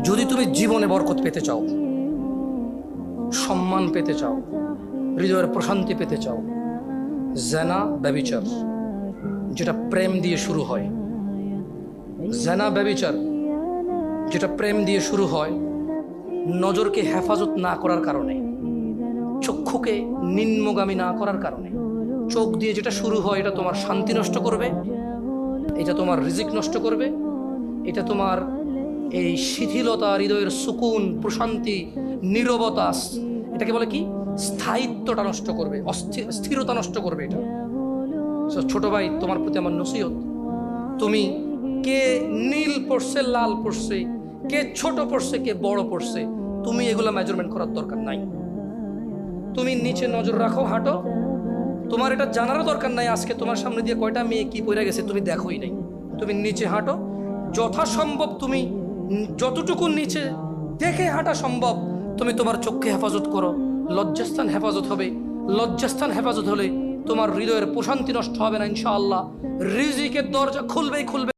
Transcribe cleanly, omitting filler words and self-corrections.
যদি তুমি জীবনে বরকত পেতে চাও, সম্মান পেতে চাও, হৃদয়ের প্রশান্তি পেতে চাও, জেনা ব্যভিচার যেটা প্রেম দিয়ে শুরু হয়, জেনা ব্যভিচার যেটা প্রেম দিয়ে শুরু হয়, নজরকে হেফাজত না করার কারণে, চক্ষুকে নিম্নগামী না করার কারণে, চোখ দিয়ে যেটা শুরু হয় এটা তোমার শান্তি নষ্ট করবে, এটা তোমার রিজিক নষ্ট করবে, এটা তোমার এই শিথিলতা, হৃদয়ের সুকুন, প্রশান্তি, নীরবতা, এটাকে বলে কি স্থায়িত্বটা নষ্ট করবে, স্থিরতা নষ্ট করবে এটা। ছোট ভাই, তোমার প্রতি আমার নসিহত, তুমি কে নীল পড়ছে, লাল পড়ছে, কে ছোট পড়ছে, কে বড় পড়ছে, তুমি এগুলো মেজারমেন্ট করার দরকার নাই। তুমি নিচে নজর রাখো, হাঁটো, তোমার এটা জানারও দরকার নাই আজকে তোমার সামনে দিয়ে কয়টা মেয়ে কি পড়ে গেছে তুমি দেখোই নাই। তুমি নিচে হাঁটো, যথাসম্ভব তুমি যতটুকু নিচে দেখে হাঁটা সম্ভব তুমি তোমার চোখকে হেফাজত করো। লজ্জাস্থান হেফাজত হবে, লজ্জাস্থান হেফাজত হলে তোমার হৃদয়ের প্রশান্তি নষ্ট হবে না ইনশাআল্লাহ। রিজিকের দরজা খুলবেই খুলবে।